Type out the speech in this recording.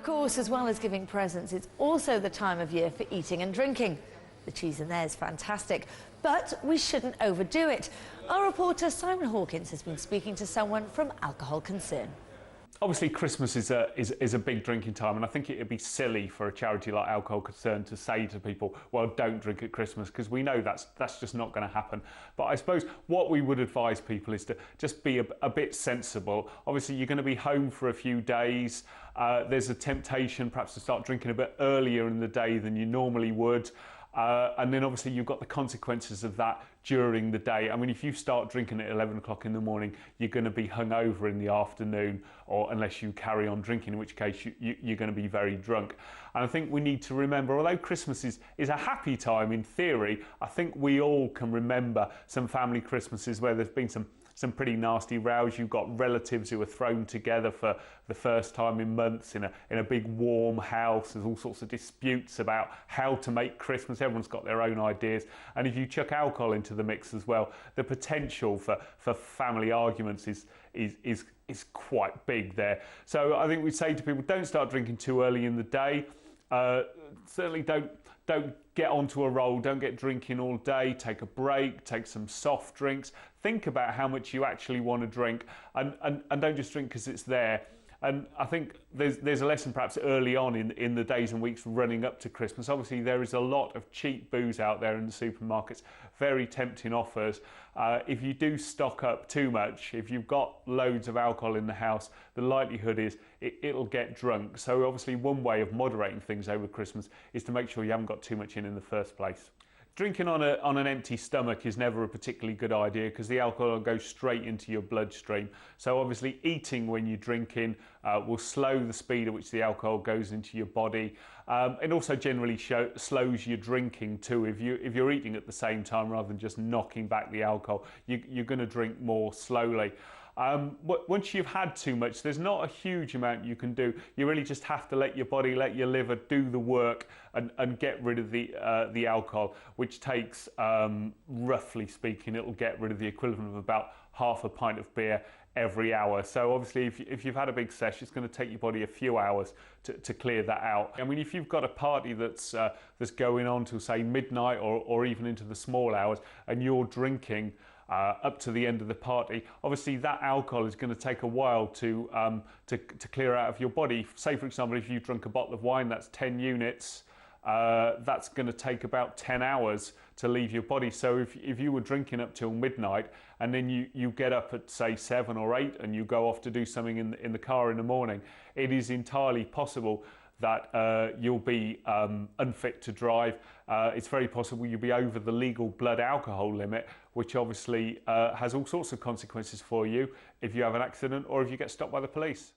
Of course, as well as giving presents, it's also the time of year for eating and drinking. The cheese in there is fantastic, but we shouldn't overdo it. Our reporter Simon Hawkins has been speaking to someone from Alcohol Concern. Obviously, Christmas is a big drinking time, and I think it would be silly for a charity like Alcohol Concern to say to people, well, don't drink at Christmas, because we know that's just not going to happen. But I suppose what we would advise people is to just be a bit sensible. Obviously, you're going to be home for a few days. There's a temptation perhaps to start drinking a bit earlier in the day than you normally would. And then obviously you've got the consequences of that during the day. I mean, if you start drinking at 11 o'clock in the morning, you're going to be hungover in the afternoon, or unless you carry on drinking, in which case you're going to be very drunk. And I think we need to remember, although Christmas is a happy time in theory, I think we all can remember some family Christmases where there's been some pretty nasty rows. You've got relatives who are thrown together for the first time in months in a big warm house. There's all sorts of disputes about how to make Christmas. Everyone's got their own ideas, and if you chuck alcohol into the mix as well, the potential for family arguments is quite big there. So I think we'd say to people, don't start drinking too early in the day. Certainly don't get onto a roll, don't get drinking all day. Take a break, take some soft drinks, think about how much you actually want to drink, and don't just drink because it's there. And I think there's a lesson perhaps early on in the days and weeks running up to Christmas. Obviously there is a lot of cheap booze out there in the supermarkets, very tempting offers. If you do stock up too much, if you've got loads of alcohol in the house, the likelihood is it'll get drunk. So obviously one way of moderating things over Christmas is to make sure you haven't got too much in the first place. Drinking on an empty stomach is never a particularly good idea, because the alcohol goes straight into your bloodstream. So obviously eating when you're drinking will slow the speed at which the alcohol goes into your body. It also generally slows your drinking too. If you're eating at the same time rather than just knocking back the alcohol, you're going to drink more slowly. Once you've had too much, there's not a huge amount you can do. You really just have to let your body, let your liver do the work and get rid of the alcohol, which takes, roughly speaking, it'll get rid of the equivalent of about half a pint of beer every hour. So obviously if you've had a big sesh, it's going to take your body a few hours to clear that out. I mean, if you've got a party that's going on till say midnight or even into the small hours, and you're drinking up to the end of the party, obviously that alcohol is going to take a while to clear out of your body. Say for example, if you've drunk a bottle of wine, that's 10 units. That's going to take about 10 hours to leave your body. So if you were drinking up till midnight, and then you get up at say 7 or 8 and you go off to do something in the car in the morning, it is entirely possible that you'll be unfit to drive. It's very possible you'll be over the legal blood alcohol limit, which obviously has all sorts of consequences for you if you have an accident or if you get stopped by the police.